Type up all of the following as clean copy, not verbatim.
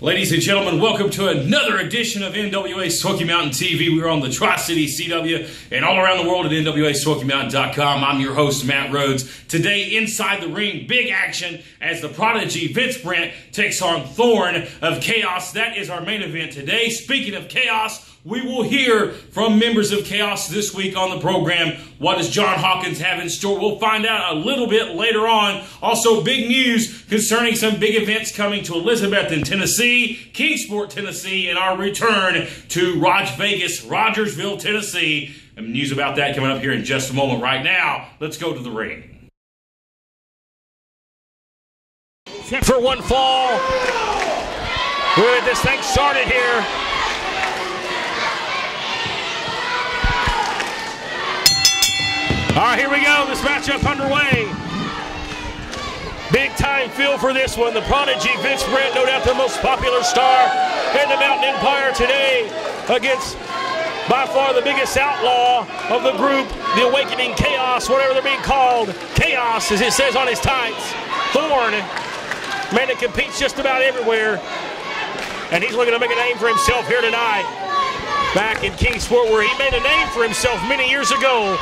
Ladies and gentlemen, welcome to another edition of NWA Smoky Mountain TV. We're on the Tri-City CW and all around the world at NWASmokyMountain.com. I'm your host, Matt Rhodes. Today, inside the ring, big action as the prodigy Vince Brent takes on Thorn of Chaos. That is our main event today. Speaking of Chaos, we will hear from members of Chaos this week on the program. What does John Hawkins have in store? We'll find out a little bit later on. Also, big news concerning some big events coming to Elizabethton, Tennessee, Kingsport, Tennessee, and our return to Rogersville, Tennessee. And news about that coming up here in just a moment. Right now, let's go to the ring. Set for one fall. We're going to get this thing started here. All right, here we go. This matchup underway. Big time feel for this one. The prodigy Vince Brent, no doubt the most popular star in the Mountain Empire today, against by far the biggest outlaw of the group, the Awakening Chaos, whatever they're being called. Chaos, as it says on his tights. Thorn, man that competes just about everywhere. And he's looking to make a name for himself here tonight. Back in Kingsport, where he made a name for himself many years ago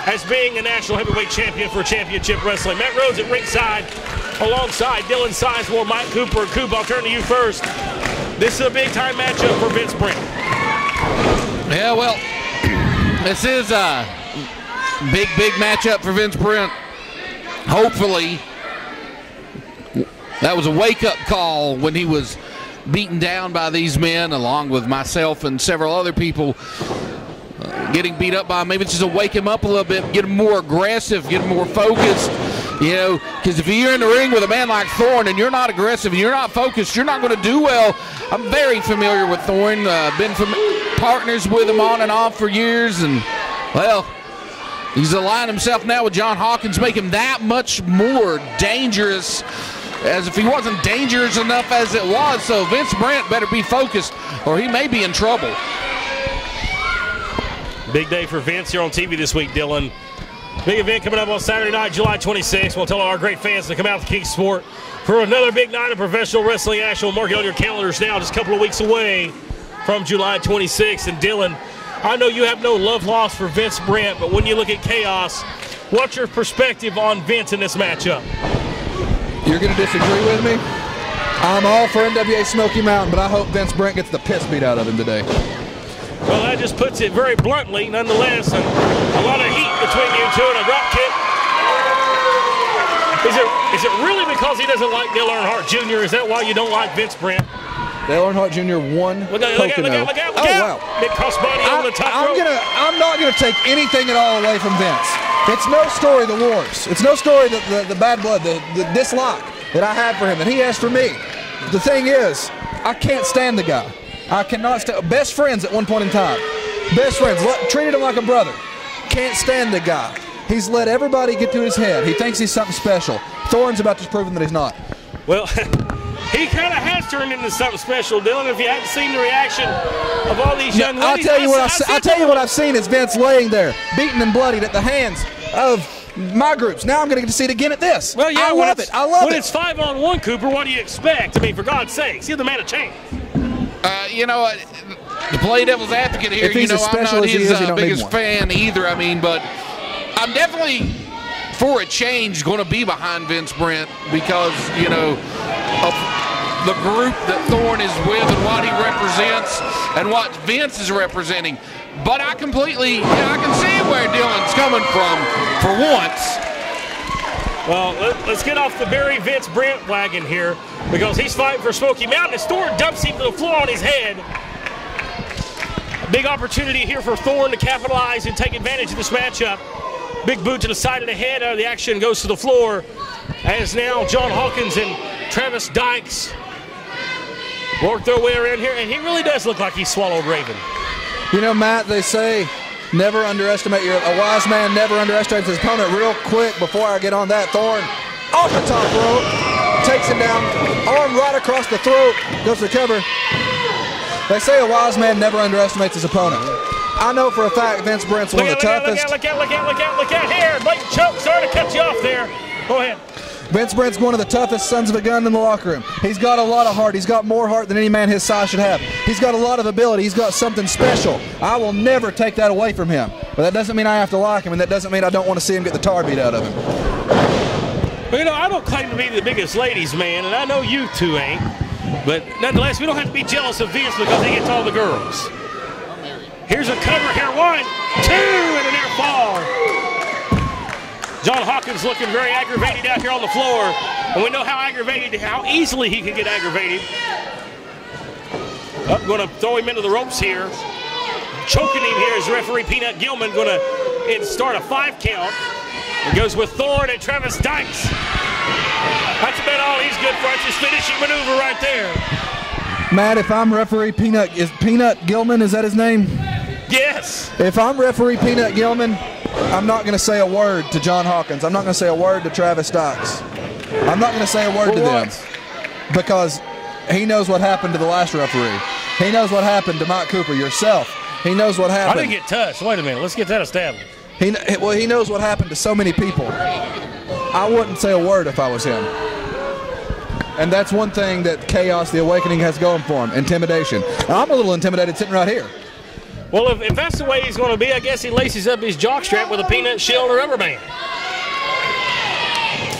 as being a national heavyweight champion for Championship Wrestling. Matt Rhodes at ringside alongside Dylan Sizemore, Mike Cooper. Coop, I'll turn to you first. This is a big-time matchup for Vince Brent. Yeah, well, this is a big matchup for Vince Brent. Hopefully, that was a wake-up call when he was beaten down by these men, along with myself and several other people. Getting beat up by him, maybe it's just to wake him up a little bit, get him more aggressive, get him more focused, you know, because if you're in the ring with a man like Thorn and you're not aggressive and you're not focused, you're not going to do well. I'm very familiar with Thorn, been partners with him on and off for years, and, well, he's aligned himself now with John Hawkins, make him that much more dangerous, as if he wasn't dangerous enough as it was. So Vince Brent better be focused or he may be in trouble. Big day for Vince here on TV this week, Dylan. Big event coming up on Saturday night, July 26th. We'll tell all our great fans to come out to Kingsport for another big night of professional wrestling action. We'll mark it on your calendars now, just a couple of weeks away from July 26th. And Dylan, I know you have no love lost for Vince Brent, but when you look at Chaos, what's your perspective on Vince in this matchup? You're going to disagree with me? I'm all for NWA Smoky Mountain, but I hope Vince Brent gets the piss beat out of him today. Well, that just puts it very bluntly, nonetheless, and a lot of heat between you two and a drop kick. Is it really because he doesn't like Dale Earnhardt Jr.? Is that why you don't like Vince Brent? Dale Earnhardt Jr. won Pocono. Look out. Wow. Big crossbody on the top rope. I'm not going to take anything at all away from Vince. It's no story, the wars. It's no story, the bad blood, the dislike that I had for him, and he has for me. The thing is, I can't stand the guy. I cannot stand. Best friends at one point in time. Best friends. Treated him like a brother. Can't stand the guy. He's let everybody get to his head. He thinks he's something special. Thorn's about to prove that he's not. Well, he kind of has turned into something special, Dylan. If you hadn't seen the reaction of all these young ladies. I'll tell you what I've seen is Vince laying there, beaten and bloodied at the hands of my groups. Now I'm going to get to see it again at this. Well, yeah, I love it. When it's 5-on-1, Cooper, what do you expect? I mean, for God's sakes, give the man a chance. You know, to play devil's advocate here, you know, I'm not his biggest fan either. I mean, but I'm definitely, for a change, going to be behind Vince Brent because, you know, of the group that Thorn is with and what he represents and what Vince is representing. But I completely, I can see where Dylan's coming from for once. Well, let's get off the Barry Vince Brent wagon here because he's fighting for Smoky Mountain. As Thorn dumps him to the floor on his head. A big opportunity here for Thorn to capitalize and take advantage of this matchup. Big boot to the side of the head. The action goes to the floor as now John Hawkins and Travis Dykes work their way around here. And he really does look like he swallowed Raven. You know, Matt, they say never underestimate a wise man never underestimates his opponent. Real quick, before I get on that, Thorn off the top rope, takes him down, arm right across the throat, goes to the cover. They say a wise man never underestimates his opponent. I know for a fact Vince Brent's one of the toughest. Look out here. Blatant choke. Sorry to cut you off there. Go ahead. Vince Brent's one of the toughest sons of a gun in the locker room. He's got a lot of heart. He's got more heart than any man his size should have. He's got a lot of ability. He's got something special. I will never take that away from him. But that doesn't mean I have to like him, and that doesn't mean I don't want to see him get the tar beat out of him. Well, you know, I don't claim to be the biggest ladies man, and I know you two ain't. But nonetheless, we don't have to be jealous of Vince because he gets all the girls. Here's a cover here. 1, 2, and an air fall. John Hawkins looking very aggravated out here on the floor. And we know how easily he can get aggravated. Going to throw him into the ropes here. Choking him here is referee Peanut Gilman going to start a 5 count. It goes with Thorn and Travis Dykes. That's about all he's good for. It's his finishing maneuver right there. Matt, if I'm referee Peanut, is Peanut Gilman, is that his name? Yes. If I'm referee Peanut Gilman, I'm not going to say a word to John Hawkins. I'm not going to say a word to Travis Dykes. I'm not going to say a word to them because he knows what happened to the last referee. He knows what happened to Mike Cooper, yourself. He knows what happened. I didn't get touched. Wait a minute. Let's get that established. He knows what happened to so many people. I wouldn't say a word if I was him. And that's one thing that Chaos, the Awakening, has going for him, intimidation. And I'm a little intimidated sitting right here. Well, if that's the way he's going to be, I guess he laces up his jockstrap with a peanut shield or rubber band.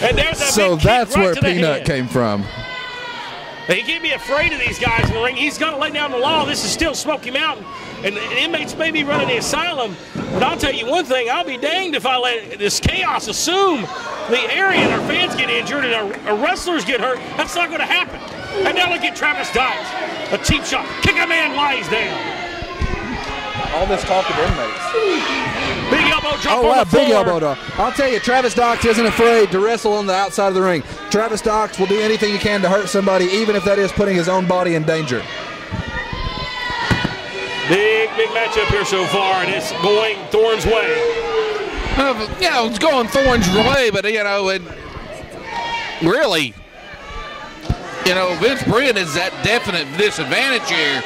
And there's a so big that's kick right where to the Peanut head. came from. He can't be afraid of these guys in the ring. He's going to lay down the law. This is still Smoky Mountain. And inmates may be running the asylum. But I'll tell you one thing. I'll be danged if I let this Chaos assume the area and our fans get injured and our wrestlers get hurt. That's not going to happen. And now look at Travis Dykes. A cheap shot. Kick a man lies down. All this talk of inmates. Big elbow drop Oh, on wow, the floor. big elbow drop. I'll tell you, Travis Dykes isn't afraid to wrestle on the outside of the ring. Travis Dykes will do anything he can to hurt somebody, even if that is putting his own body in danger. Big matchup here so far, and it's going Thorn's way. It's going Thorn's way, but, it really, Vince Brent is at definite disadvantage here.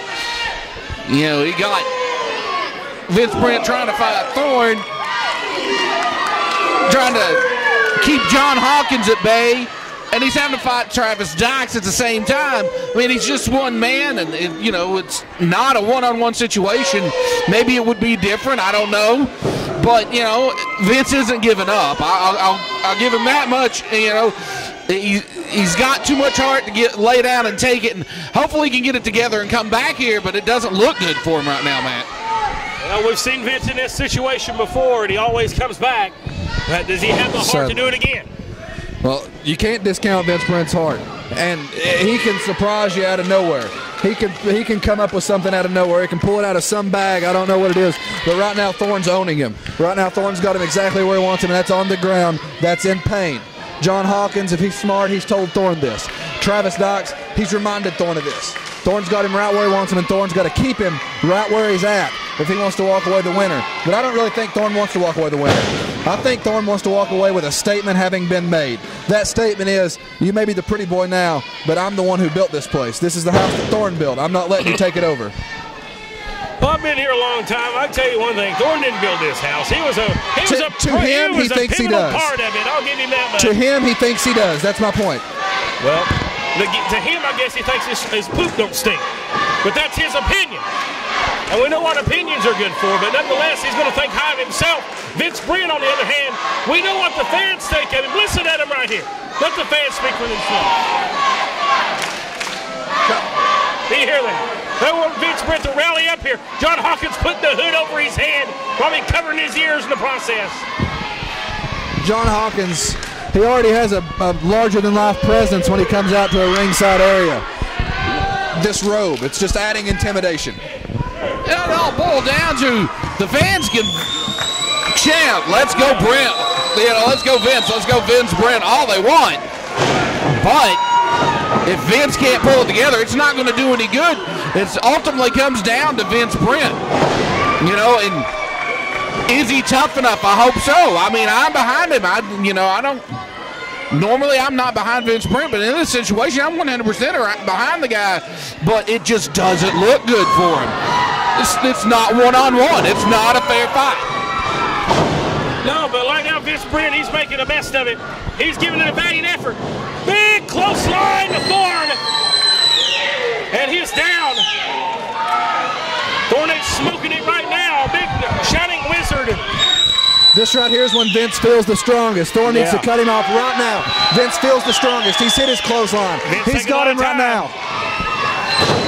He got Vince Brent trying to fight Thorn, trying to keep John Hawkins at bay, and he's having to fight Travis Dykes at the same time. I mean, he's just one man, and it's not a one-on-one situation. Maybe it would be different. I don't know, but Vince isn't giving up. I'll give him that much. He's got too much heart to lay down and take it, and hopefully he can get it together and come back here. But it doesn't look good for him right now, Matt. Well, we've seen Vince in this situation before, and he always comes back. But does he have the heart to do it again? Well, you can't discount Vince Brent's heart, and he can surprise you out of nowhere. He can come up with something out of nowhere. He can pull it out of some bag. I don't know what it is, but right now Thorn's owning him. Right now Thorn's got him exactly where he wants him, and that's on the ground. That's in pain. John Hawkins, if he's smart, he's told Thorn this. Travis Dykes, he's reminded Thorn of this. Thorn's got him right where he wants him, and Thorn's got to keep him right where he's at if he wants to walk away the winner. But I don't really think Thorn wants to walk away the winner. I think Thorn wants to walk away with a statement having been made. That statement is, you may be the pretty boy now, but I'm the one who built this place. This is the house that Thorn built. I'm not letting you take it over. Well, I've been here a long time. I can tell you one thing. Thorn didn't build this house. He was a pivotal part of it. I'll give him that much. To him, he thinks he does. That's my point. Well, to him, I guess he thinks his poop don't stink. But that's his opinion. And we know what opinions are good for, but nonetheless, he's going to think high of himself. Vince Brent, on the other hand, we know what the fans think of him. Listen at him right here. Let the fans speak for themselves. Do you hear that? They want Vince Brent to rally up here. John Hawkins putting the hood over his head, probably covering his ears in the process. John Hawkins, he already has a larger-than-life presence when he comes out to a ringside area. This robe, it's just adding intimidation. It all boiled down to the fans can chant, let's go Brent. Let's go Vince, let's go Vince Brent, all they want. But if Vince can't pull it together, it's not going to do any good. It ultimately comes down to Vince Brent. And is he tough enough? I hope so. I mean, I'm behind him. Normally I'm not behind Vince Brent, but in this situation, I'm 100% behind the guy. But it just doesn't look good for him. It's not one-on-one. It's not a fair fight. No, but right now Vince Brent, he's making the best of it. He's giving it a valiant effort. Big close line to Thorn. And he's down. Thorn is smoking it right now. Big shining wizard. This right here is when Vince feels the strongest. Thorn needs to cut him off right now. Vince feels the strongest. He's hit his clothesline. He's got him right now.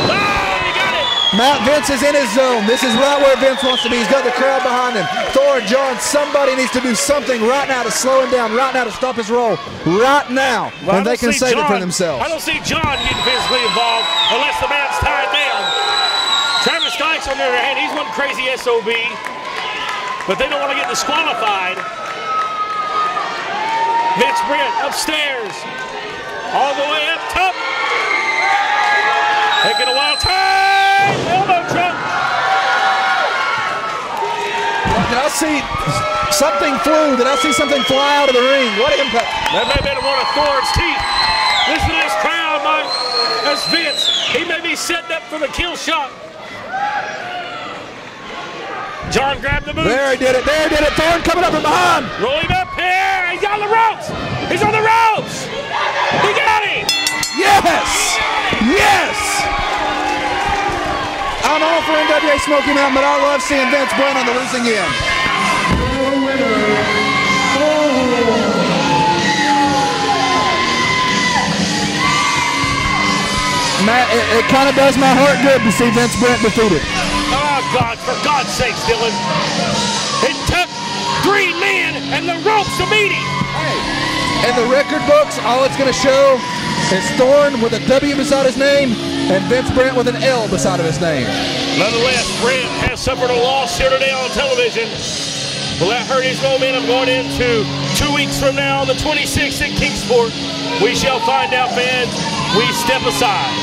Oh, he got it. Matt, Vince is in his zone. This is right where Vince wants to be. He's got the crowd behind him. Thorn, John, somebody needs to do something right now to slow him down, right now to stop his roll, right now, and they can save it for themselves. I don't see John getting physically involved unless the man's tied down. Travis Dykes, on the other hand, he's one crazy SOB. But they don't want to get disqualified. Vince Brent upstairs. All the way up top. Taking a wild time. Elbow drop. Did I see something flew? Did I see something fly out of the ring? What impact? That may have been one of Thorn's teeth. Listen to this crowd, Mike. That's Vince. He may be setting up for the kill shot. John grabbed the boot. There he did it. There he did it. Thorn coming up from behind. Roll him up here. He's on the ropes. He's on the ropes. He got him. Yes. Yes. I'm all for NWA Smoky Mountain, but I love seeing Vince Brent on the losing end. Matt, it kind of does my heart good to see Vince Brent defeated. Oh, God, for God's sakes, Dylan. It took 3 men and the ropes to beat him. Hey, in the record books, all it's going to show is Thorn with a W beside his name and Vince Brent with an L beside of his name. Nonetheless, Brent has suffered a loss here today on television. Will that hurt his momentum going into 2 weeks from now on the 26th at Kingsport? We shall find out, fans. We step aside.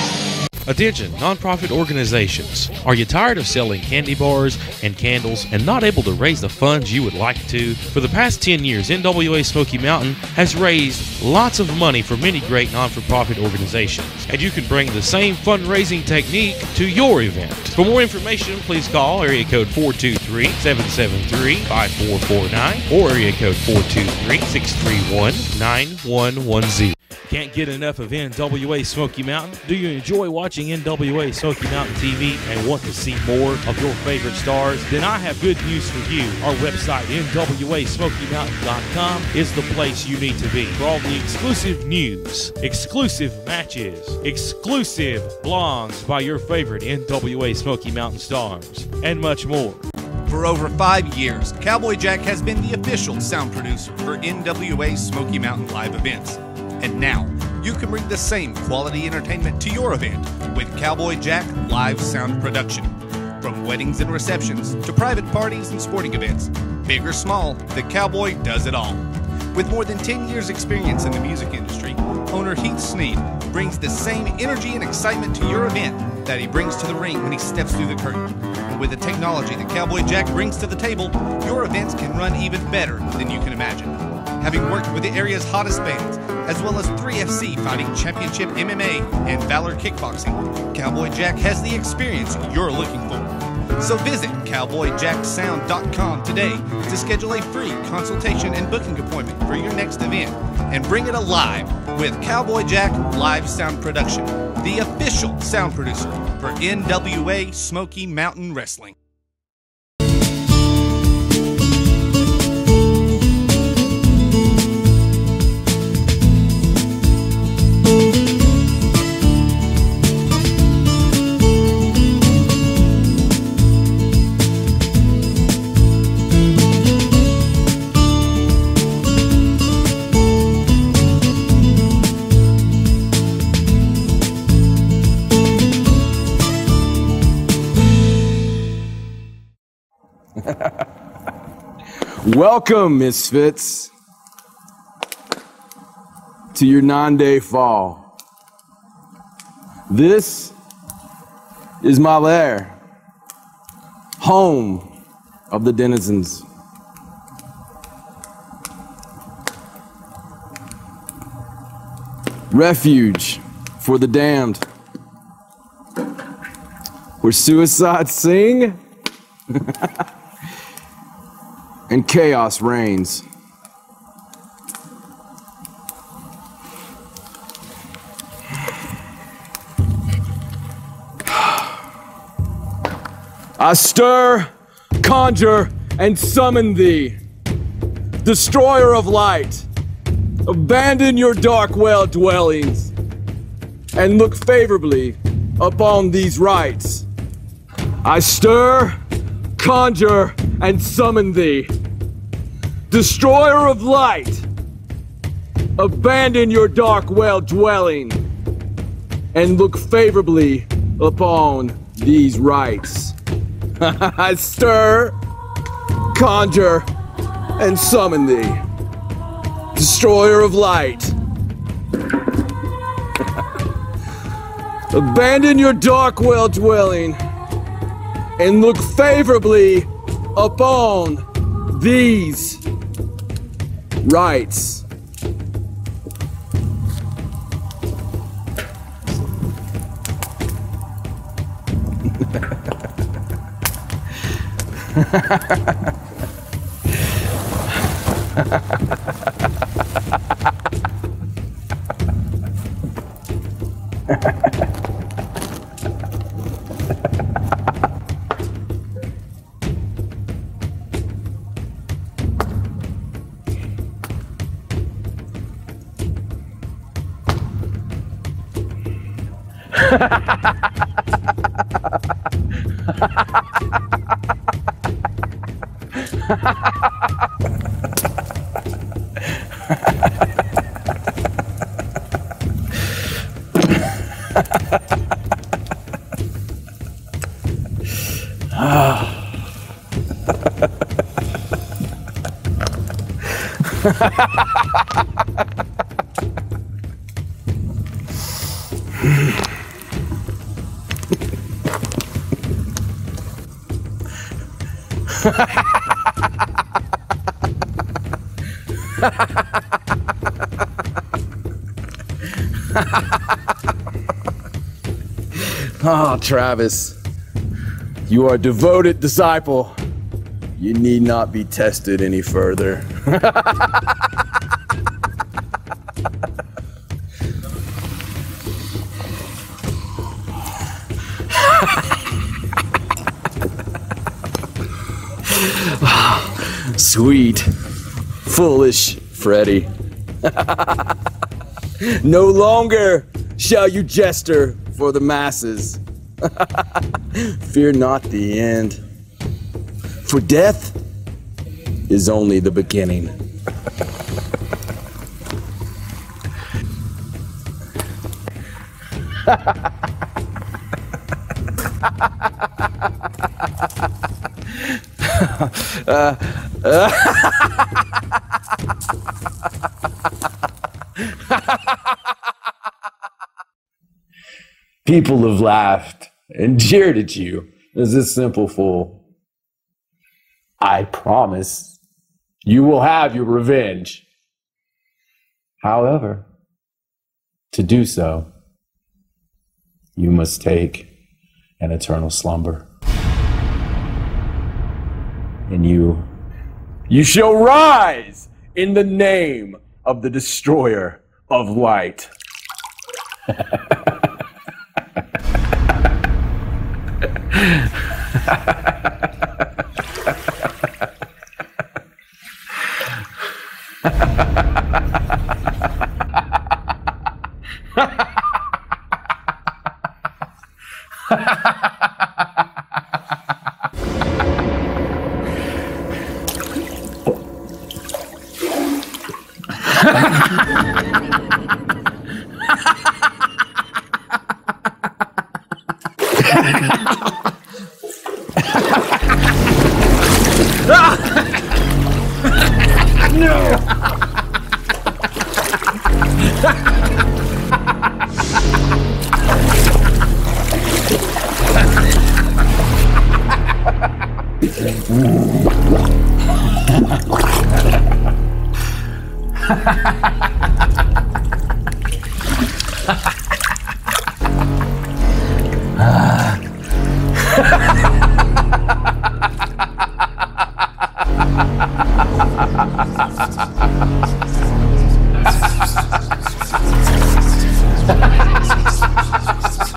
Attention, nonprofit organizations. Are you tired of selling candy bars and candles and not able to raise the funds you would like to? For the past 10 years, NWA Smoky Mountain has raised lots of money for many great non-for-profit organizations, and you can bring the same fundraising technique to your event. For more information, please call area code 423-773-5449 or area code 423-631-9110. Can't get enough of NWA Smoky Mountain? Do you enjoy watching NWA Smoky Mountain TV and want to see more of your favorite stars? Then I have good news for you. Our website, NWASmokyMountain.com, is the place you need to be for all the exclusive news, exclusive matches, exclusive blogs by your favorite NWA Smoky Mountain stars, and much more. For over 5 years, Cowboy Jack has been the official sound producer for NWA Smoky Mountain live events. And now, you can bring the same quality entertainment to your event with Cowboy Jack Live Sound Production. From weddings and receptions to private parties and sporting events, big or small, the Cowboy does it all. With more than 10 years experience in the music industry, owner Heath Sneed brings the same energy and excitement to your event that he brings to the ring when he steps through the curtain. And with the technology that Cowboy Jack brings to the table, your events can run even better than you can imagine. Having worked with the area's hottest bands, as well as 3FC Fighting Championship MMA and Valor Kickboxing, Cowboy Jack has the experience you're looking for. So visit CowboyJackSound.com today to schedule a free consultation and booking appointment for your next event and bring it alive with Cowboy Jack Live Sound Production, the official sound producer for NWA Smoky Mountain Wrestling. Welcome, Misfits, to your 9-day fall. This is my lair, home of the denizens. Refuge for the damned, where suicides sing and chaos reigns. I stir, conjure, and summon thee, destroyer of light. Abandon your dark well dwellings and look favorably upon these rites. I stir, conjure, and summon thee, destroyer of light. Abandon your dark well dwelling and look favorably upon these rites. I stir, conjure, and summon thee, destroyer of light. Abandon your dark well dwelling and look favorably upon these rites. Oh, Travis, you are a devoted disciple. You need not be tested any further. Sweet, foolish Freddy. No longer shall you jester for the masses. Fear not the end, for death is only the beginning. People have laughed and jeered at you as a simple fool. I promise you will have your revenge. However, to do so, you must take an eternal slumber. And you shall rise in the name of the destroyer of light.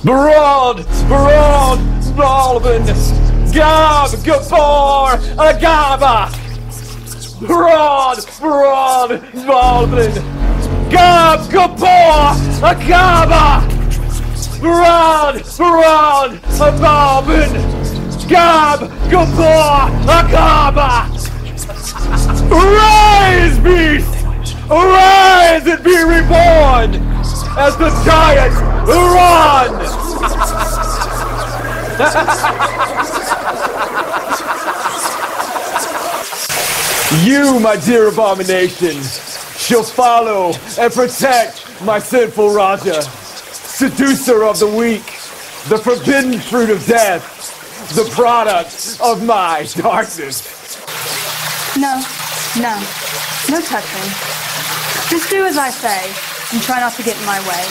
Broad, Baldwin, Gob, Gabor, Agaba. Broad, Baldwin, Gob, Gabor, Agaba. Broad, Baldwin, Gob, Gabor, Agaba. Rise, beast! Arise and be reborn as the giant run! You, my dear abomination, shall follow and protect my sinful Raja, seducer of the weak, the forbidden fruit of death, the product of my darkness. No touching. Just do as I say and try not to get in my way.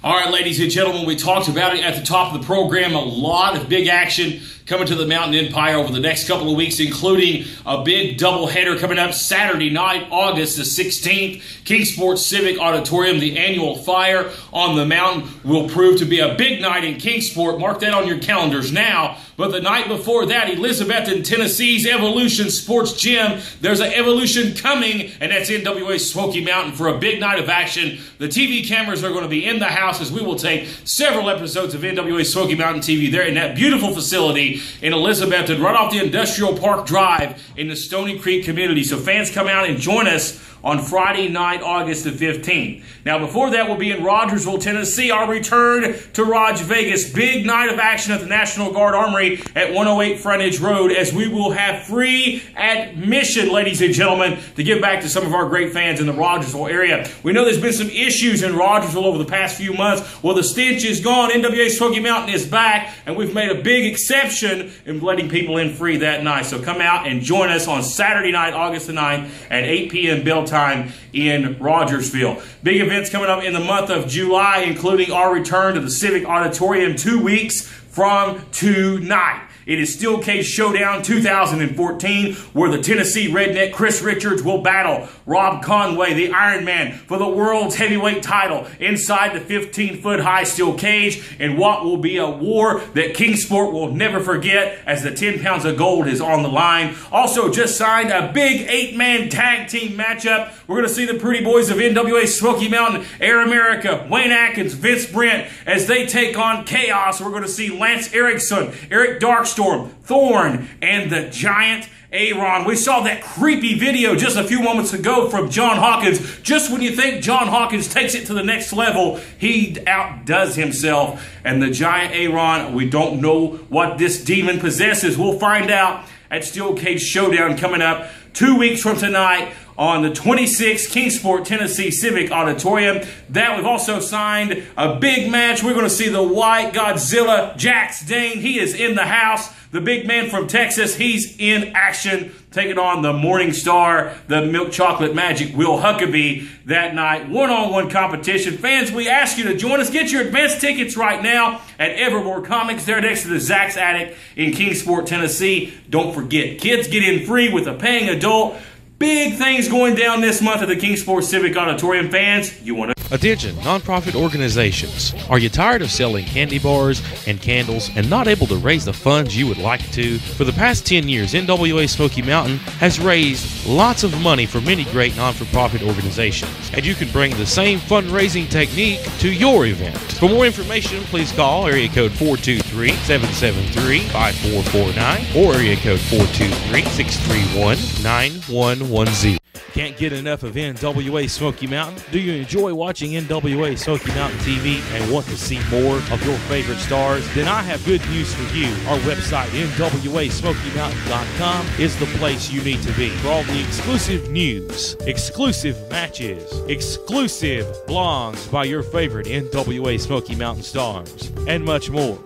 All right, ladies and gentlemen, we talked about it at the top of the program. A lot of big action coming to the Mountain Empire over the next couple of weeks, including a big doubleheader coming up Saturday night, August the 16th. Kingsport Civic Auditorium, the annual Fire on the Mountain, will prove to be a big night in Kingsport. Mark that on your calendars now. But the night before that, Elizabethton, Tennessee's Evolution Sports Gym. There's an Evolution coming, and that's NWA Smoky Mountain for a big night of action. The TV cameras are going to be in the house as we will take several episodes of NWA Smoky Mountain TV there in that beautiful facility in Elizabethton, right off the Industrial Park Drive in the Stony Creek community. So fans, come out and join us on Friday night, August the 15th. Now, before that, we'll be in Rogersville, Tennessee. Our return to Raj Vegas. Big night of action at the National Guard Armory at 108 Frontage Road, as we will have free admission, ladies and gentlemen, to give back to some of our great fans in the Rogersville area. We know there's been some issues in Rogersville over the past few months. Well, the stench is gone. NWA Smoky Mountain is back, and we've made a big exception in letting people in free that night. So come out and join us on Saturday night, August the 9th at 8 p.m. bell time in Rogersville. Big events coming up in the month of July, including our return to the Civic Auditorium 2 weeks from tonight. It is Steel Cage Showdown 2014, where the Tennessee Redneck Chris Richards will battle Rob Conway, the Iron Man, for the world's heavyweight title inside the 15-foot high steel cage, in what will be a war that Kingsport will never forget, as the 10 pounds of gold is on the line. Also just signed a big 8-man tag team matchup. We're going to see the Pretty Boys of NWA Smoky Mountain, Air America, Wayne Atkins, Vince Brent, as they take on Chaos. We're going to see Lance Erickson, Eric Darkstorm, Thorn, and the Giant Aaron. We saw that creepy video just a few moments ago from John Hawkins. Just when you think John Hawkins takes it to the next level, he outdoes himself. And the Giant Aaron, we don't know what this demon possesses. We'll find out at Steel Cage Showdown coming up 2 weeks from tonight on the 26th Kingsport, Tennessee Civic Auditorium. That we've also signed a big match. We're going to see the White Godzilla, Jax Dane. He is in the house. The big man from Texas, he's in action, taking on the Morning Star, the Milk Chocolate Magic, Will Huckabee, that night. One-on-one competition. Fans, we ask you to join us. Get your advance tickets right now at Evermore Comics, there next to the Zach's Attic in Kingsport, Tennessee. Don't forget, kids get in free with a paying adult. Big things going down this month at the Kingsport Civic Auditorium. Fans, you want to... Attention, nonprofit organizations. Are you tired of selling candy bars and candles and not able to raise the funds you would like to? For the past 10 years, NWA Smoky Mountain has raised lots of money for many great non-for-profit organizations, and you can bring the same fundraising technique to your event. For more information, please call area code 423-773-5449 or area code 423-631-9110. Can't get enough of NWA Smoky Mountain? Do you enjoy watching NWA Smoky Mountain TV and want to see more of your favorite stars? Then I have good news for you. Our website, NWASmokyMountain.com, is the place you need to be for all the exclusive news, exclusive matches, exclusive blogs by your favorite NWA Smoky Mountain stars, and much more.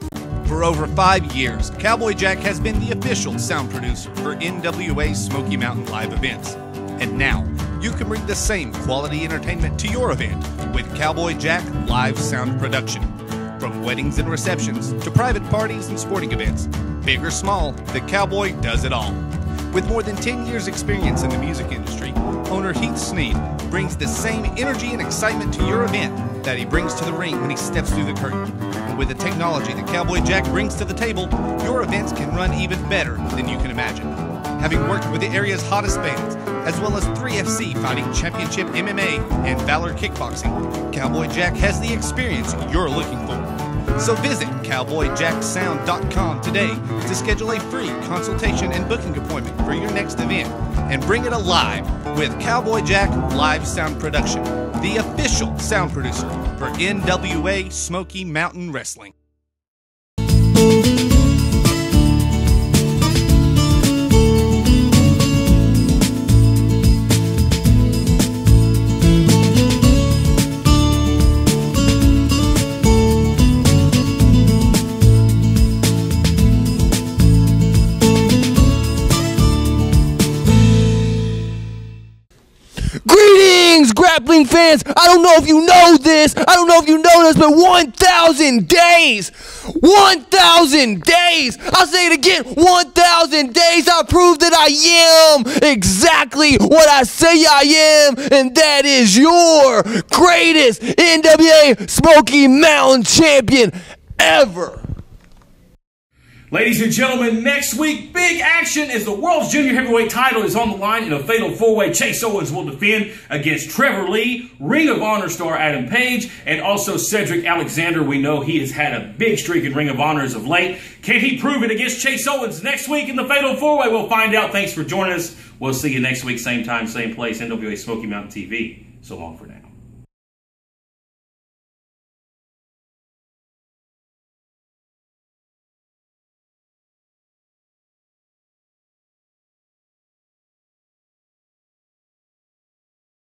For over 5 years, Cowboy Jack has been the official sound producer for NWA Smoky Mountain live events. And now, you can bring the same quality entertainment to your event with Cowboy Jack Live Sound Production. From weddings and receptions to private parties and sporting events, big or small, the Cowboy does it all. With more than 10 years experience in the music industry, owner Heath Sneed brings the same energy and excitement to your event that he brings to the ring when he steps through the curtain. And with the technology that Cowboy Jack brings to the table, your events can run even better than you can imagine. Having worked with the area's hottest bands, as well as 3FC fighting championship MMA and Valor Kickboxing, Cowboy Jack has the experience you're looking for. So visit CowboyJackSound.com today to schedule a free consultation and booking appointment for your next event and bring it alive with Cowboy Jack Live Sound Production, the official sound producer for NWA Smoky Mountain Wrestling. Greetings, grappling fans! I don't know if you know this, but 1,000 days! 1,000 days! I'll say it again, 1,000 days I prove that I am exactly what I say I am, and that is your greatest NWA Smoky Mountain champion ever! Ladies and gentlemen, next week, big action as the World's Junior Heavyweight title is on the line in a fatal four-way. Chase Owens will defend against Trevor Lee, Ring of Honor star Adam Page, and also Cedric Alexander. We know he has had a big streak in Ring of Honor as of late. Can he prove it against Chase Owens next week in the fatal four-way? We'll find out. Thanks for joining us. We'll see you next week, same time, same place, NWA Smoky Mountain TV. So long for now.